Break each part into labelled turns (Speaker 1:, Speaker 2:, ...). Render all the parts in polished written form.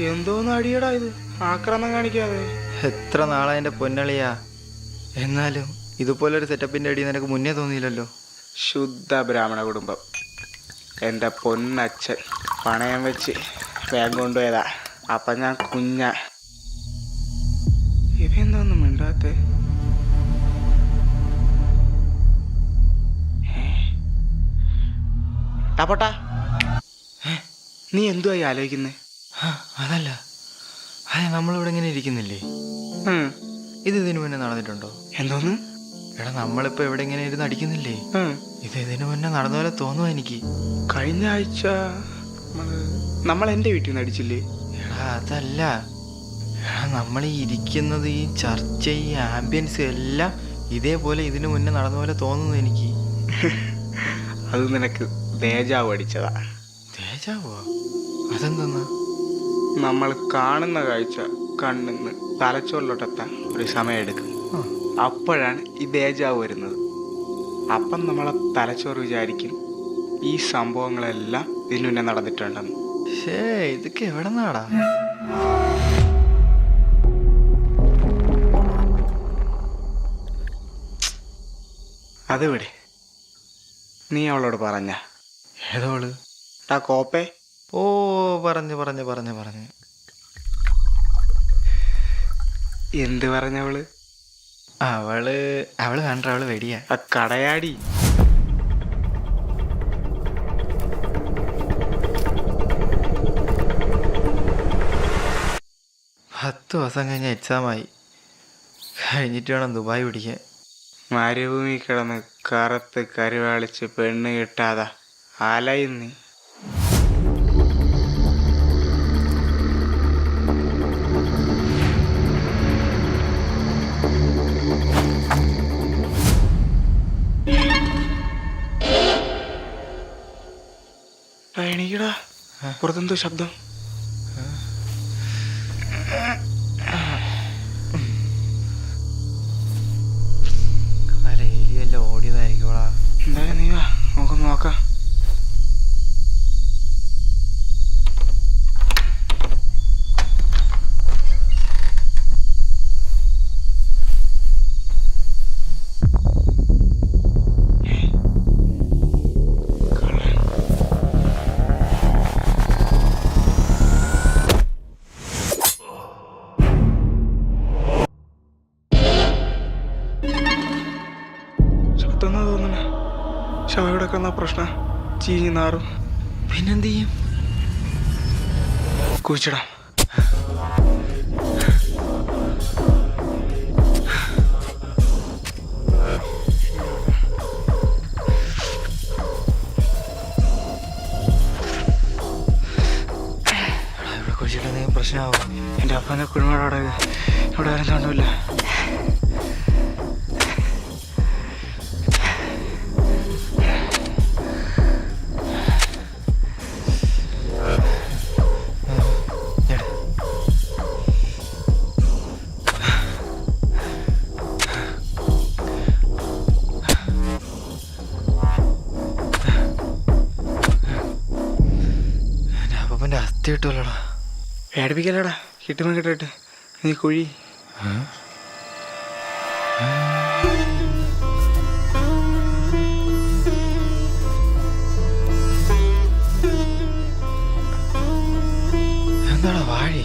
Speaker 1: എന്തോന്ന് അടിയടാ ഇത്, ആക്രമണം കാണിക്കാതെ.
Speaker 2: എത്ര നാളെ എൻ്റെ പൊന്നളിയാ, എന്നാലും ഇതുപോലൊരു സെറ്റപ്പിൻ്റെ അടി നിനക്ക് മുന്നേ തോന്നിയില്ലല്ലോ.
Speaker 1: ശുദ്ധ ബ്രാഹ്മണ കുടുംബം. എൻ്റെ പൊന്നച്ഛൻ പണയം വെച്ച് വേഗം കൊണ്ടുപോയതാ. അപ്പം ഞാൻ കുഞ്ഞ. ഇവെന്തോന്നും മിണ്ടാത്തെ? ടാപ്പോട്ടാ, നീ എന്തുവായി ആലോചിക്കുന്നേ?
Speaker 2: അതല്ല, അതെ നമ്മളിവിടെ ഇങ്ങനെ ഇരിക്കുന്നില്ലേ, ഇതിനു മുന്നേ നടന്നിട്ടുണ്ടോ?
Speaker 1: എന്തോന്ന്?
Speaker 2: എടാ നമ്മളിപ്പോൾ ഇവിടെ ഇങ്ങനെ ഇരുന്ന് അടിക്കുന്നില്ലേ, ഇതിനു മുന്നേ നടന്ന പോലെ തോന്നുക എനിക്ക്.
Speaker 1: കഴിഞ്ഞ ആഴ്ച നമ്മൾ എൻ്റെ വീട്ടിൽ നിന്ന് അടിച്ചില്ലേ?
Speaker 2: എടാ അതല്ല, എടാ നമ്മൾ ഈ ഇരിക്കുന്നത്, ഈ ചർച്ച, ഈ ആംബിയൻസ് എല്ലാം ഇതേപോലെ ഇതിനു മുന്നേ നടന്ന പോലെ തോന്നുന്നു എനിക്ക്.
Speaker 1: അത് നിനക്ക് ദേജാവ് അടിച്ചതാ.
Speaker 2: ദേജാവോ? അതെന്തെന്നാ?
Speaker 1: നമ്മൾ കാണുന്ന കാഴ്ച കണ്ണിന്ന് തലച്ചോറിലോട്ടെത്താൻ ഒരു സമയം എടുക്കും. അപ്പോഴാണ് ഈ ദേജാവ് വരുന്നത്. അപ്പം നമ്മളെ തലച്ചോറ് വിചാരിക്കും ഈ സംഭവങ്ങളെല്ലാം ഇതിനു മുന്നേ നടന്നിട്ടുണ്ടെന്ന്.
Speaker 2: ഇതൊക്കെ എവിടെ നാടാ?
Speaker 1: അതിവിടെ നീ അവളോട് പറഞ്ഞ?
Speaker 2: ഏതോള്?
Speaker 1: ടാ കോപ്പേ.
Speaker 2: ഓ പറഞ്ഞു.
Speaker 1: എന്ത് പറഞ്ഞവള്?
Speaker 2: അവള് കണ്ട, അവള് വെടിയാ.
Speaker 1: ആ കടയാടി.
Speaker 2: പത്ത് ദിവസം കഴിഞ്ഞ എക്സാമായി, കഴിഞ്ഞിട്ട് വേണം ദുബായ് പിടിക്കാൻ.
Speaker 1: മരുഭൂമി കിടന്ന് കറുത്ത് കരുവാളിച്ച് പെണ്ണ് കിട്ടാതാ അലയുന്നി. എണീക്കടാ, പുറത്തെന്തോ ശബ്ദം.
Speaker 2: എലിയെല്ലാം ഓടിയതായിരിക്കോളാ.
Speaker 1: എന്തായാലും നീ വാ, നമുക്കൊന്ന് നോക്കാം. തോന്നുന്നു ശവയുടെ ഒക്കെ എന്നാ പ്രശ്നം? ചീഞ്ഞ് നാറും.
Speaker 2: പിന്നെന്ത് ചെയ്യും?
Speaker 1: കുഴിച്ചിടാം.
Speaker 2: ഇവിടെ കുഴിച്ചിട്ടെന്തെങ്കിലും പ്രശ്നമാവും.
Speaker 1: എൻ്റെ അപ്പൻ്റെ കുഴിമാടോടെ ഇവിടെ വരുന്നുണ്ടല്ല.
Speaker 2: അസ്ഥി കിട്ടുമല്ലോടാ.
Speaker 1: പേടിപ്പിക്കല്ലടാ, കിട്ടുമ്പോൾ കിട്ടട്ടെ. നീ കുഴി.
Speaker 2: എന്താടാ വാഴി?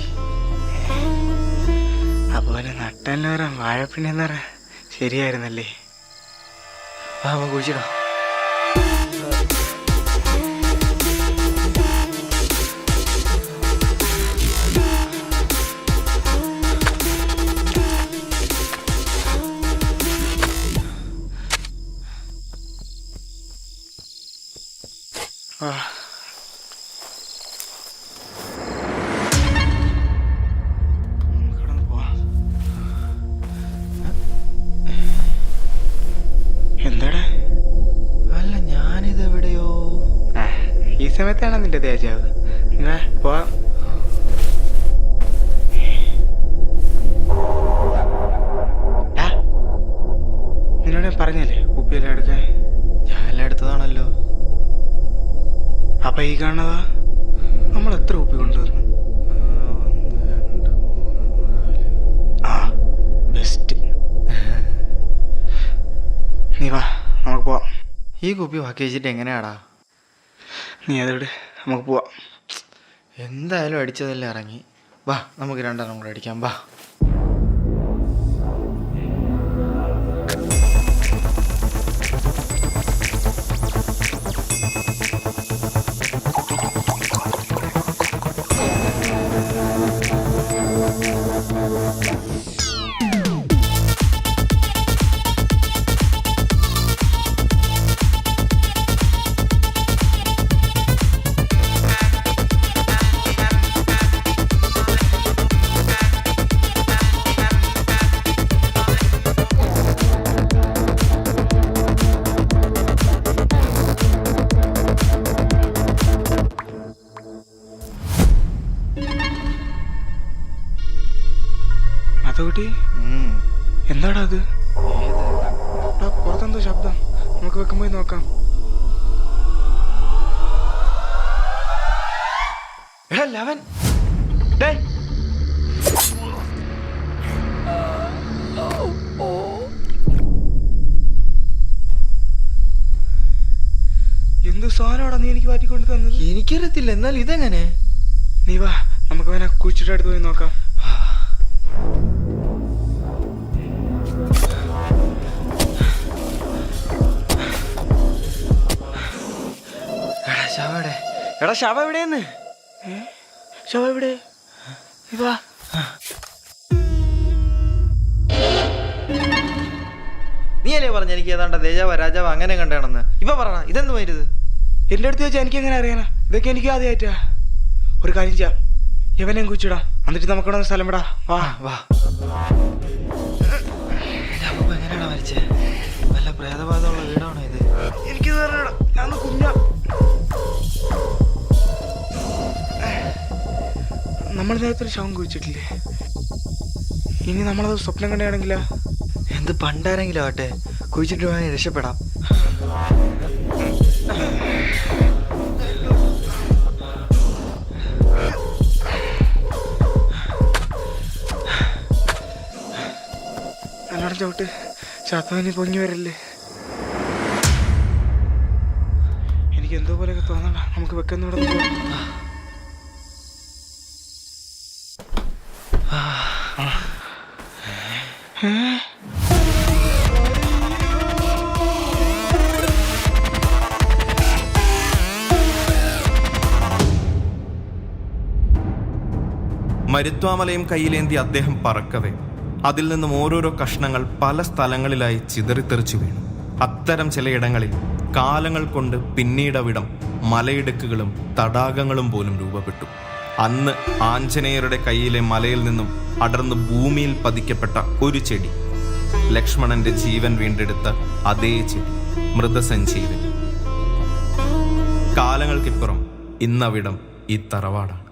Speaker 1: അതുപോലെ നട്ടെന്ന് പറയാം, വാഴപ്പിണ്ണെന്ന് പറയാം. ശരിയായിരുന്നല്ലേ?
Speaker 2: കുഴിച്ചിടാം.
Speaker 1: എന്താടാ?
Speaker 2: അല്ല, ഞാനിതെവിടെയോ.
Speaker 1: ഈ സമയത്താണ് നിന്റെ ദേജാവ്. പോവാം. നിന്നോട് പറഞ്ഞല്ലേ കുപ്പിയെല്ലാം എടുക്കാൻ?
Speaker 2: ഞാനെല്ലാം എടുത്തതാണല്ലോ.
Speaker 1: അപ്പൊ ഈ കാണുന്നതാ നമ്മൾ എത്ര കുപ്പി കൊണ്ടുവന്നു?
Speaker 2: ഈ കുപ്പി ബാക്കി വെച്ചിട്ട് എങ്ങനെയാടാ?
Speaker 1: നീ അതോട് നമുക്ക് പോവാം.
Speaker 2: എന്തായാലും അടിച്ചതല്ലേ ഇറങ്ങി. വാ നമുക്ക് രണ്ടെണ്ണം കൂടെ അടിക്കാം. വാ.
Speaker 1: അതോട്ടി എന്താടാ അത്? പുറത്തെന്തോ ശബ്ദം. നമുക്ക് വെക്കം പോയി നോക്കാം.
Speaker 2: എടാ ലവൻ, ഡേയ്
Speaker 1: എന്ത് സാധനമാടാ നീ എനിക്ക് മാറ്റിക്കൊണ്ട് തന്നത്?
Speaker 2: എനിക്കറിയത്തില്ല. എന്നാൽ ഇതെങ്ങനെ?
Speaker 1: നീ വാ, നമുക്ക് അവനെ കുഴിച്ചിട്ട് അടുത്ത് പോയി നോക്കാം.
Speaker 2: എടാ ശവ എവിടെയെന്ന്?
Speaker 1: ശവ എവിടെ? ഇവാ.
Speaker 2: നീയല്ലേ പറഞ്ഞ എനിക്ക് ഏതാണ്ട് ദേജാവ രാജാവ് അങ്ങനെ കണ്ടാണെന്ന്. ഇപ്പൊ പറ, ഇതെന്ത് വരുത്?
Speaker 1: എന്റെ അടുത്ത് വെച്ചാൽ എനിക്ക് എങ്ങനെ അറിയാനാ? ഇതൊക്കെ എനിക്ക് ആദ്യമായിട്ടാ. ഒരു കാര്യം ചെയ്യാം, ഇവനെയും കുഴിച്ചിടാം, എന്നിട്ട് നമുക്കിവിടെ സ്ഥലം വിടാ. വാ
Speaker 2: വാ. എങ്ങനെയാണോ മരിച്ചേ? വല്ല പ്രേതബാധമുള്ള വീടാണോ ഇത്?
Speaker 1: എനിക്ക് ഞാൻ കുഞ്ഞ. നമ്മൾ നേരത്തെ ഒരു ശവം കുഴിച്ചിട്ടില്ലേ? ഇനി നമ്മളത് സ്വപ്നം കണ്ടാണെങ്കിലോ?
Speaker 2: എന്ത് പണ്ടാരെങ്കിലും ആവട്ടെ, കുഴിച്ചിട്ട് വേണമെങ്കിൽ രക്ഷപ്പെടാം.
Speaker 1: നല്ലോണം ചവിട്ട്, ശാത്തവനി പൊങ്ങി വരല്ലേ. എനിക്ക് എന്തോ പോലെയൊക്കെ തോന്നണ്ട. നമുക്ക് വെക്കുന്നൂടെ
Speaker 3: മരുത്വാമലയും കയ്യിലേന്തി അദ്ദേഹം പറക്കവേ അതിൽ നിന്നും ഓരോരോ കഷ്ണങ്ങൾ പല സ്ഥലങ്ങളിലായി ചിതറിത്തെറിച്ചു വീണു. അത്തരം ചിലയിടങ്ങളിൽ കാലങ്ങൾ കൊണ്ട് പിന്നീടവിടം മലയിടുക്കുകളും തടാകങ്ങളും പോലും രൂപപ്പെട്ടു. അന്ന് ആഞ്ജനേയരുടെ കയ്യിലെ മലയിൽ നിന്നും അടർന്ന് ഭൂമിയിൽ പതിക്കപ്പെട്ട ഒരു ചെടി, ലക്ഷ്മണന്റെ ജീവൻ വീണ്ടെടുത്ത അതേ ചെടി, മൃതസഞ്ജീവൻ. കാലങ്ങൾക്കിപ്പുറം ഇന്നവിടം ഈ തറവാടാണ്.